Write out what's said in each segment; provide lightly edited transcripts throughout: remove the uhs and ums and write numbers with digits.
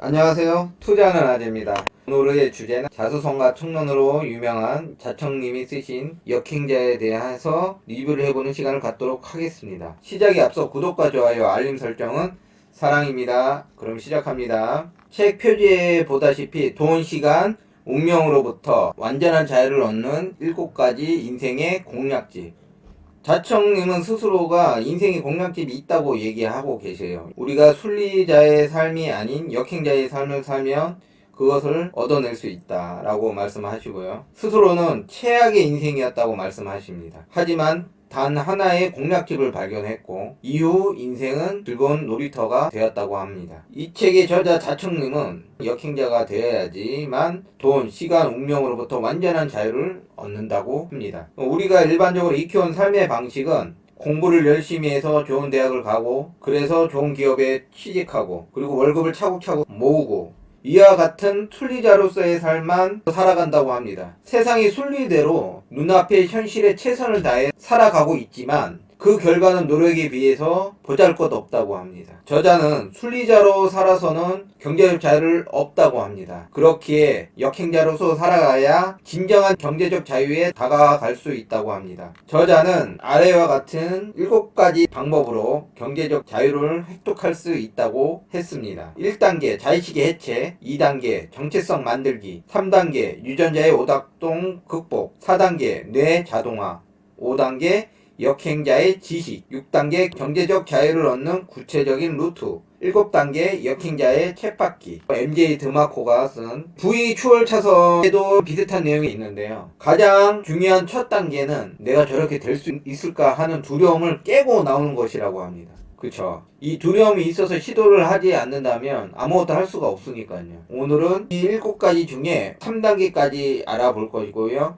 안녕하세요. 투자하는 아재입니다. 오늘의 주제는 자수성가 청론으로 유명한 자청님이 쓰신 역행자에 대해서 리뷰를 해보는 시간을 갖도록 하겠습니다. 시작에 앞서 구독과 좋아요, 알림 설정은 사랑입니다. 그럼 시작합니다. 책 표지에 보다시피 돈, 시간, 운명으로부터 완전한 자유를 얻는 7가지 인생의 공략집. 자청님은 스스로가 인생의 공략집이 있다고 얘기하고 계세요. 우리가 순리자의 삶이 아닌 역행자의 삶을 살면 그것을 얻어낼 수 있다라고 말씀하시고요. 스스로는 최악의 인생이었다고 말씀하십니다. 하지만 단 하나의 공략집을 발견했고 이후 인생은 즐거운 놀이터가 되었다고 합니다. 이 책의 저자 자청님은 역행자가 되어야지만 돈, 시간, 운명으로부터 완전한 자유를 얻는다고 합니다. 우리가 일반적으로 익혀온 삶의 방식은 공부를 열심히 해서 좋은 대학을 가고 그래서 좋은 기업에 취직하고 그리고 월급을 차곡차곡 모으고 이와 같은 순리자로서의 삶만 살아간다고 합니다. 세상이 순리대로 눈앞의 현실에 최선을 다해 살아가고 있지만 그 결과는 노력에 비해서 보잘것없다고 합니다. 저자는 순리자로 살아서는 경제적 자유를 없다고 합니다. 그렇기에 역행자로서 살아가야 진정한 경제적 자유에 다가갈 수 있다고 합니다. 저자는 아래와 같은 7가지 방법으로 경제적 자유를 획득할 수 있다고 했습니다. 1단계 자의식의 해체, 2단계 정체성 만들기, 3단계 유전자의 오작동 극복, 4단계 뇌 자동화, 5단계 역행자의 지식, 6단계 경제적 자유를 얻는 구체적인 루트, 7단계 역행자의 쳇바퀴. MJ 드마코가 쓴 V 추월 차선에도 비슷한 내용이 있는데요. 가장 중요한 첫 단계는 내가 저렇게 될 수 있을까 하는 두려움을 깨고 나오는 것이라고 합니다. 그쵸. 이 두려움이 있어서 시도를 하지 않는다면 아무것도 할 수가 없으니까요. 오늘은 이 7가지 중에 3단계까지 알아볼 것이고요.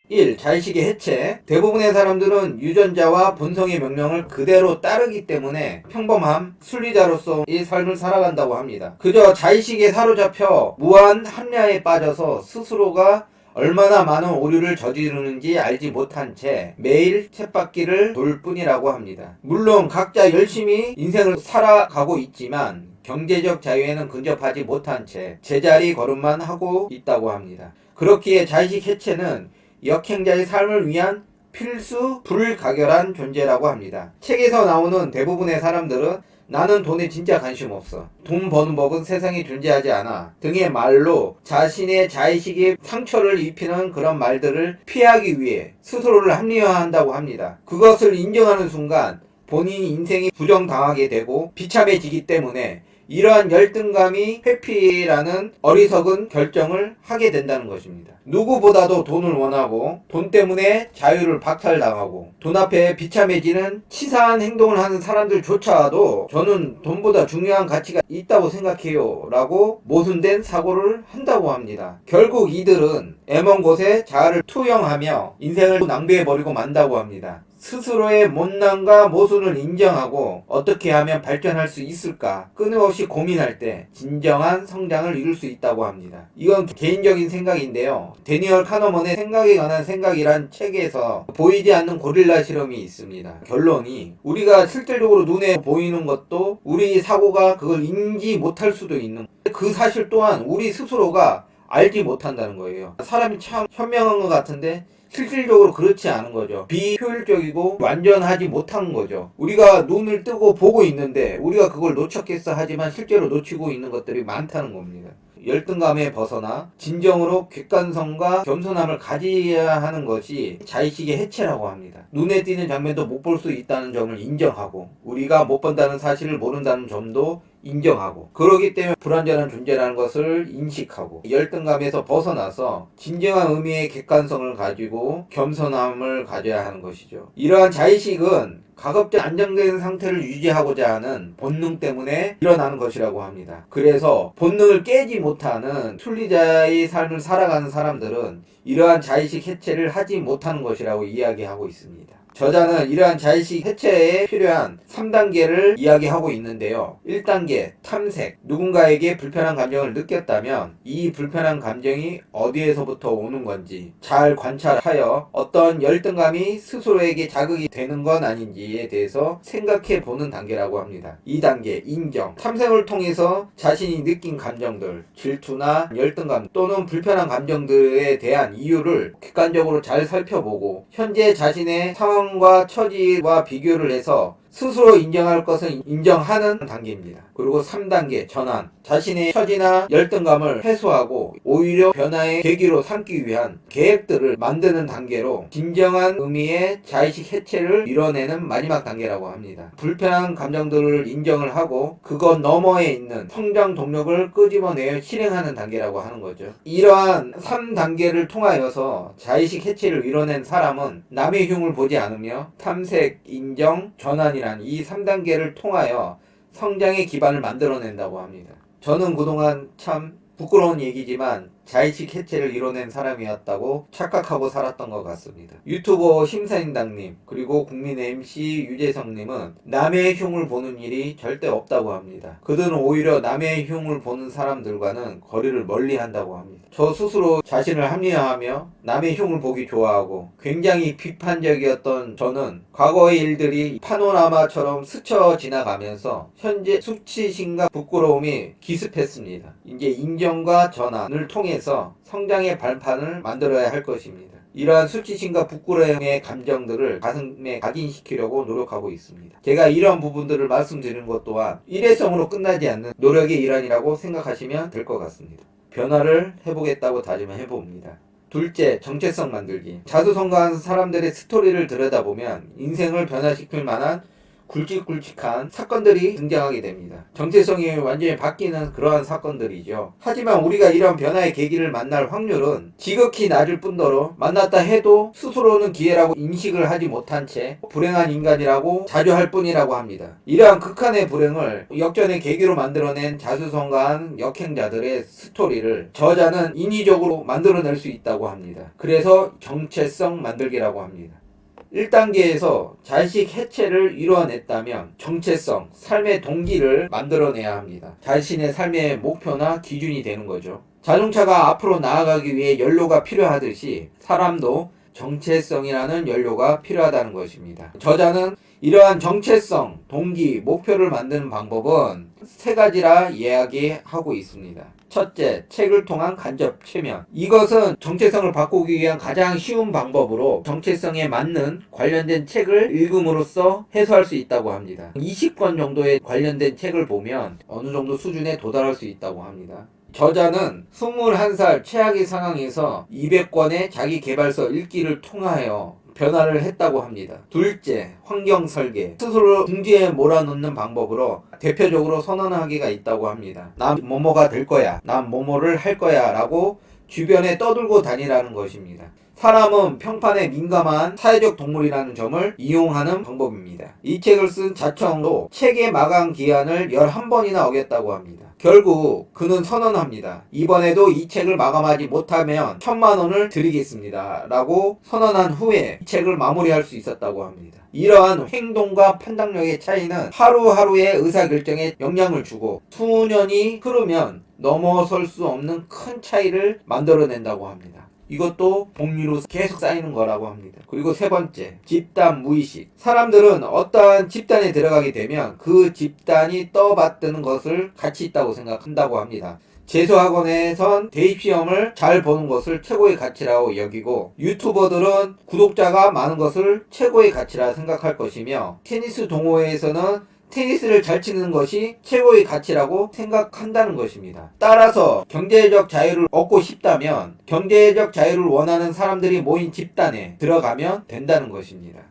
1. 자의식의 해체. 대부분의 사람들은 유전자와 본성의 명령을 그대로 따르기 때문에 평범함, 순리자로서의 삶을 살아간다고 합니다. 그저 자의식에 사로잡혀 무한 합리화에 빠져서 스스로가 얼마나 많은 오류를 저지르는지 알지 못한 채 매일 쳇바퀴를 돌 뿐이라고 합니다. 물론 각자 열심히 인생을 살아가고 있지만 경제적 자유에는 근접하지 못한 채 제자리 걸음만 하고 있다고 합니다. 그렇기에 자의식 해체는 역행자의 삶을 위한 필수 불가결한 존재라고 합니다. 책에서 나오는 대부분의 사람들은 나는 돈에 진짜 관심 없어, 돈 버는 법은 세상에 존재하지 않아 등의 말로 자신의 자의식에 상처를 입히는 그런 말들을 피하기 위해 스스로를 합리화한다고 합니다. 그것을 인정하는 순간 본인이 인생이 부정당하게 되고 비참해지기 때문에 이러한 열등감이 회피라는 어리석은 결정을 하게 된다는 것입니다. 누구보다도 돈을 원하고 돈 때문에 자유를 박탈당하고 돈 앞에 비참해지는 치사한 행동을 하는 사람들조차도 저는 돈보다 중요한 가치가 있다고 생각해요 라고 모순된 사고를 한다고 합니다. 결국 이들은 애먼 곳에 자아를 투영하며 인생을 낭비해버리고 만다고 합니다. 스스로의 못난과 모순을 인정하고 어떻게 하면 발전할 수 있을까 끊임없이 고민할 때 진정한 성장을 이룰 수 있다고 합니다. 이건 개인적인 생각인데요. 데니얼 카너먼의 생각에 관한 생각이란 책에서 보이지 않는 고릴라 실험이 있습니다. 결론이 우리가 실질적으로 눈에 보이는 것도 우리 사고가 그걸 인지 못할 수도 있는 그 사실 또한 우리 스스로가 알지 못한다는 거예요. 사람이 참 현명한 것 같은데 실질적으로 그렇지 않은 거죠. 비효율적이고 완전하지 못한 거죠. 우리가 눈을 뜨고 보고 있는데 우리가 그걸 놓쳤겠어 하지만 실제로 놓치고 있는 것들이 많다는 겁니다. 열등감에 벗어나 진정으로 객관성과 겸손함을 가져야 하는 것이 자의식의 해체라고 합니다. 눈에 띄는 장면도 못 볼 수 있다는 점을 인정하고 우리가 못 본다는 사실을 모른다는 점도 인정하고 그러기 때문에 불완전한 존재라는 것을 인식하고 열등감에서 벗어나서 진정한 의미의 객관성을 가지고 겸손함을 가져야 하는 것이죠. 이러한 자의식은 가급적 안정된 상태를 유지하고자 하는 본능 때문에 일어나는 것이라고 합니다. 그래서 본능을 깨지 못하는 순리자의 삶을 살아가는 사람들은 이러한 자의식 해체를 하지 못하는 것이라고 이야기하고 있습니다. 저자는 이러한 자의식 해체에 필요한 3단계를 이야기하고 있는데요. 1단계 탐색. 누군가에게 불편한 감정을 느꼈다면 이 불편한 감정이 어디에서부터 오는 건지 잘 관찰하여 어떤 열등감이 스스로에게 자극이 되는 건 아닌지에 대해서 생각해 보는 단계라고 합니다. 2단계 인정. 탐색을 통해서 자신이 느낀 감정들, 질투나 열등감 또는 불편한 감정들에 대한 이유를 객관적으로 잘 살펴보고 현재 자신의 상황과 처지와 비교를 해서 스스로 인정할 것은 인정하는 단계입니다. 그리고 3단계 전환. 자신의 처지나 열등감을 해소하고 오히려 변화의 계기로 삼기 위한 계획들을 만드는 단계로 진정한 의미의 자의식 해체를 이뤄내는 마지막 단계라고 합니다. 불편한 감정들을 인정을 하고 그것 너머에 있는 성장 동력을 끄집어내어 실행하는 단계라고 하는 거죠. 이러한 3단계를 통하여서 자의식 해체를 이뤄낸 사람은 남의 흉을 보지 않으며 탐색, 인정, 전환이란 이 3단계를 통하여 성장의 기반을 만들어낸다고 합니다. 저는 그동안 참 부끄러운 얘기지만 자의식 해체를 이뤄낸 사람이었다고 착각하고 살았던 것 같습니다. 유튜버 심사인당님 그리고 국민의 MC 유재석님은 남의 흉을 보는 일이 절대 없다고 합니다. 그들은 오히려 남의 흉을 보는 사람들과는 거리를 멀리 한다고 합니다. 저 스스로 자신을 합리화하며 남의 흉을 보기 좋아하고 굉장히 비판적이었던 저는 과거의 일들이 파노라마처럼 스쳐 지나가면서 현재 수치심과 부끄러움이 기습했습니다. 이제 인정과 전환을 통해서 성장의 발판을 만들어야 할 것입니다. 이러한 수치심과 부끄러움의 감정들을 가슴에 각인시키려고 노력하고 있습니다. 제가 이런 부분들을 말씀드리는 것 또한 일회성으로 끝나지 않는 노력의 일환이라고 생각하시면 될 것 같습니다. 변화를 해보겠다고 다짐해봅니다. 둘째, 정체성 만들기. 자수성가한 사람들의 스토리를 들여다보면 인생을 변화시킬 만한 굵직굵직한 사건들이 등장하게 됩니다. 정체성이 완전히 바뀌는 그러한 사건들이죠. 하지만 우리가 이런 변화의 계기를 만날 확률은 지극히 낮을 뿐더러 만났다 해도 스스로는 기회라고 인식을 하지 못한 채 불행한 인간이라고 자조할 뿐이라고 합니다. 이러한 극한의 불행을 역전의 계기로 만들어낸 자수성가한 역행자들의 스토리를 저자는 인위적으로 만들어낼 수 있다고 합니다. 그래서 정체성 만들기라고 합니다. 1단계에서 자의식 해체를 이루어냈다면 정체성, 삶의 동기를 만들어내야 합니다. 자신의 삶의 목표나 기준이 되는 거죠. 자동차가 앞으로 나아가기 위해 연료가 필요하듯이 사람도 정체성이라는 연료가 필요하다는 것입니다. 저자는 이러한 정체성, 동기, 목표를 만드는 방법은 3가지라 이야기하고 있습니다. 첫째, 책을 통한 간접 체면. 이것은 정체성을 바꾸기 위한 가장 쉬운 방법으로 정체성에 맞는 관련된 책을 읽음으로써 해소할 수 있다고 합니다. 20권 정도의 관련된 책을 보면 어느 정도 수준에 도달할 수 있다고 합니다. 저자는 21살 최악의 상황에서 200권의 자기 개발서 읽기를 통하여 변화를 했다고 합니다. 둘째, 환경 설계. 스스로 궁지에 몰아넣는 방법으로 대표적으로 선언하기가 있다고 합니다. 난 뭐뭐가 될 거야. 난 뭐뭐를 할 거야. 라고 주변에 떠들고 다니라는 것입니다. 사람은 평판에 민감한 사회적 동물이라는 점을 이용하는 방법입니다. 이 책을 쓴 자청도 책의 마감 기한을 11번이나 어겼다고 합니다. 결국 그는 선언합니다. 이번에도 이 책을 마감하지 못하면 1000만 원을 드리겠습니다. 라고 선언한 후에 이 책을 마무리할 수 있었다고 합니다. 이러한 행동과 판단력의 차이는 하루하루의 의사결정에 영향을 주고 수년이 흐르면 넘어설 수 없는 큰 차이를 만들어낸다고 합니다. 이것도 복리로 계속 쌓이는 거라고 합니다. 그리고 3번째, 집단 무의식. 사람들은 어떠한 집단에 들어가게 되면 그 집단이 떠받드는 것을 가치 있다고 생각한다고 합니다. 재수학원에선 대입시험을 잘 보는 것을 최고의 가치라고 여기고 유튜버들은 구독자가 많은 것을 최고의 가치라 생각할 것이며 테니스 동호회에서는 테니스를 잘 치는 것이 최고의 가치라고 생각한다는 것입니다. 따라서 경제적 자유를 얻고 싶다면 경제적 자유를 원하는 사람들이 모인 집단에 들어가면 된다는 것입니다.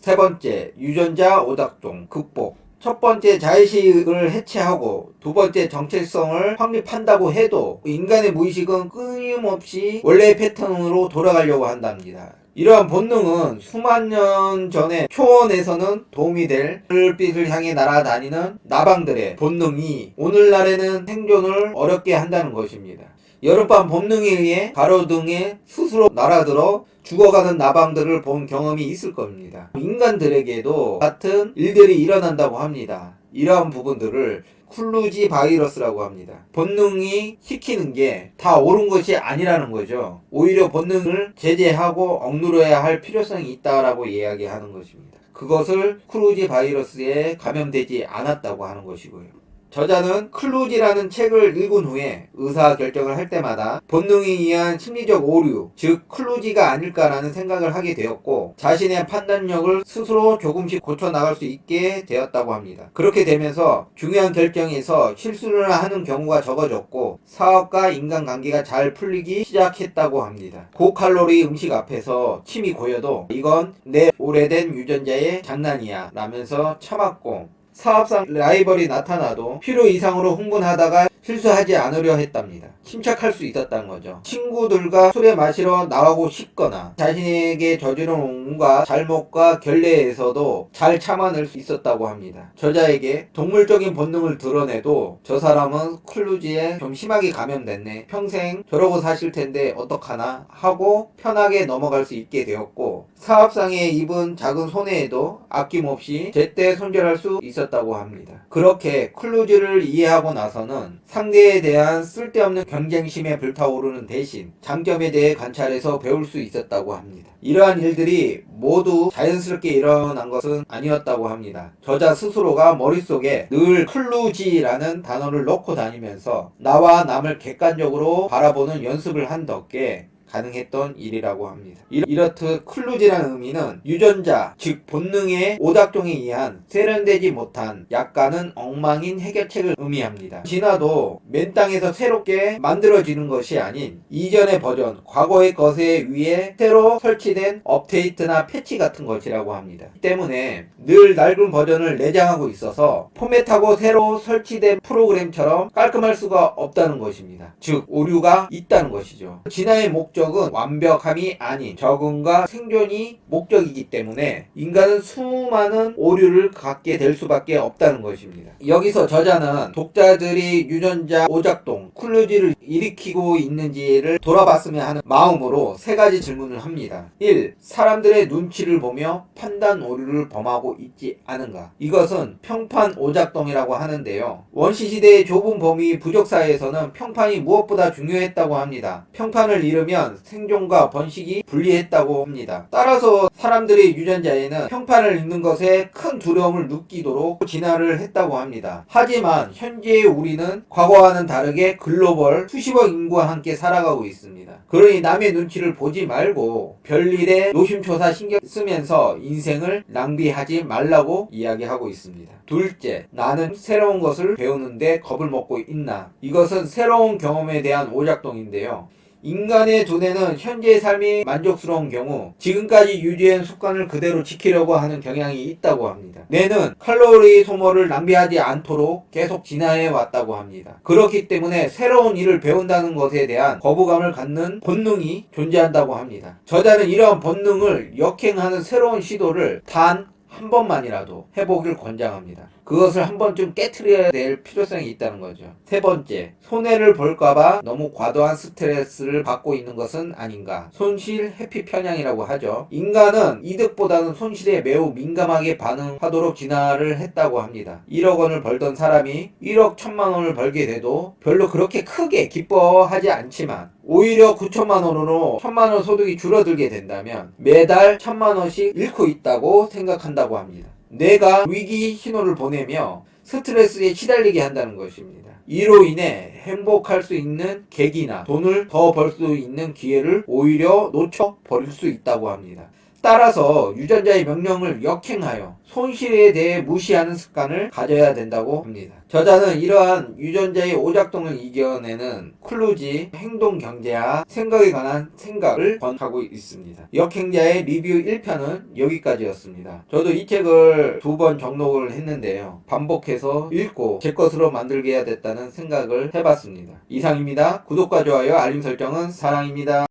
3번째, 유전자 오작동 극복. 첫 번째, 자의식을 해체하고 두 번째, 정체성을 확립한다고 해도 인간의 무의식은 끊임없이 원래의 패턴으로 돌아가려고 한답니다. 이러한 본능은 수만 년 전에 초원에서는 도움이 될 하늘빛을 향해 날아다니는 나방들의 본능이 오늘날에는 생존을 어렵게 한다는 것입니다. 여름밤 본능에 의해 가로등에 스스로 날아들어 죽어가는 나방들을 본 경험이 있을 겁니다. 인간들에게도 같은 일들이 일어난다고 합니다. 이러한 부분들을 클루지 바이러스라고 합니다. 본능이 시키는 게 다 옳은 것이 아니라는 거죠. 오히려 본능을 제재하고 억누려야 할 필요성이 있다라고 이야기하는 것입니다. 그것을 클루지 바이러스에 감염되지 않았다고 하는 것이고요. 저자는 클루지라는 책을 읽은 후에 의사결정을 할 때마다 본능에 의한 심리적 오류, 즉 클루지가 아닐까라는 생각을 하게 되었고 자신의 판단력을 스스로 조금씩 고쳐나갈 수 있게 되었다고 합니다. 그렇게 되면서 중요한 결정에서 실수를 하는 경우가 적어졌고 사업과 인간관계가 잘 풀리기 시작했다고 합니다. 고칼로리 음식 앞에서 침이 고여도 이건 내 오래된 유전자의 장난이야 라면서 참았고 사업상 라이벌이 나타나도 필요 이상으로 흥분하다가 실수하지 않으려 했답니다. 침착할 수 있었다는 거죠. 친구들과 술에 마시러 나가고 싶거나 자신에게 저지른 온갖 잘못과 결례에서도 잘 참아낼 수 있었다고 합니다. 저자에게 동물적인 본능을 드러내도 저 사람은 클루지에 좀 심하게 감염됐네. 평생 저러고 사실 텐데 어떡하나 하고 편하게 넘어갈 수 있게 되었고 사업상에 입은 작은 손해에도 아낌없이 제때 손절할 수 있었다고 합니다. 그렇게 클루지를 이해하고 나서는 상대에 대한 쓸데없는 경쟁심에 불타오르는 대신 장점에 대해 관찰해서 배울 수 있었다고 합니다. 이러한 일들이 모두 자연스럽게 일어난 것은 아니었다고 합니다. 저자 스스로가 머릿속에 늘 클루지라는 단어를 넣고 다니면서 나와 남을 객관적으로 바라보는 연습을 한 덕에 가능했던 일이라고 합니다. 이렇듯 클루지라는 의미는 유전자, 즉 본능의 오작동에 의한 세련되지 못한 약간은 엉망인 해결책을 의미합니다. 진화도 맨 땅에서 새롭게 만들어지는 것이 아닌 이전의 버전, 과거의 것에 위에 새로 설치된 업데이트나 패치 같은 것이라고 합니다. 때문에 늘 낡은 버전을 내장하고 있어서 포맷하고 새로 설치된 프로그램처럼 깔끔할 수가 없다는 것입니다. 즉 오류가 있다는 것이죠. 진화의 목적은 완벽함이 아닌 적응과 생존이 목적이기 때문에 인간은 수많은 오류를 갖게 될 수밖에 없다는 것입니다. 여기서 저자는 독자들이 유전자 오작동, 클루지를 일으키고 있는지를 돌아봤으면 하는 마음으로 세 가지 질문을 합니다. 1. 사람들의 눈치를 보며 판단 오류를 범하고 있지 않은가? 이것은 평판 오작동이라고 하는데요. 원시시대의 좁은 범위 부족사회에서는 평판이 무엇보다 중요했다고 합니다. 평판을 잃으면 생존과 번식이 불리했다고 합니다. 따라서 사람들의 유전자에는 평판을 읽는 것에 큰 두려움을 느끼도록 진화를 했다고 합니다. 하지만 현재의 우리는 과거와는 다르게 글로벌 수십억 인구와 함께 살아가고 있습니다. 그러니 남의 눈치를 보지 말고 별일에 노심초사 신경 쓰면서 인생을 낭비하지 말라고 이야기하고 있습니다. 둘째, 나는 새로운 것을 배우는데 겁을 먹고 있나? 이것은 새로운 경험에 대한 오작동인데요. 인간의 두뇌는 현재의 삶이 만족스러운 경우 지금까지 유지한 습관을 그대로 지키려고 하는 경향이 있다고 합니다. 뇌는 칼로리 소모를 낭비하지 않도록 계속 진화해 왔다고 합니다. 그렇기 때문에 새로운 일을 배운다는 것에 대한 거부감을 갖는 본능이 존재한다고 합니다. 저자는 이러한 본능을 역행하는 새로운 시도를 단 한 번만이라도 해보길 권장합니다. 그것을 한 번쯤 깨트려야 될 필요성이 있다는 거죠. 세 번째, 손해를 볼까봐 너무 과도한 스트레스를 받고 있는 것은 아닌가. 손실 회피 편향이라고 하죠. 인간은 이득보다는 손실에 매우 민감하게 반응하도록 진화를 했다고 합니다. 1억 원을 벌던 사람이 1억 1천만 원을 벌게 돼도 별로 그렇게 크게 기뻐하지 않지만 오히려 9천만 원으로 1천만 원 소득이 줄어들게 된다면 매달 1천만 원씩 잃고 있다고 생각한다고 합니다. 뇌가 위기 신호를 보내며 스트레스에 시달리게 한다는 것입니다. 이로 인해 행복할 수 있는 계기나 돈을 더 벌 수 있는 기회를 오히려 놓쳐버릴 수 있다고 합니다. 따라서 유전자의 명령을 역행하여 손실에 대해 무시하는 습관을 가져야 된다고 합니다. 저자는 이러한 유전자의 오작동을 이겨내는 클루지 행동경제와 생각에 관한 생각을 권하고 있습니다. 역행자의 리뷰 1편은 여기까지였습니다. 저도 이 책을 2번 정독을 했는데요. 반복해서 읽고 제 것으로 만들게 해야 됐다는 생각을 해봤습니다. 이상입니다. 구독과 좋아요, 알림 설정은 사랑입니다.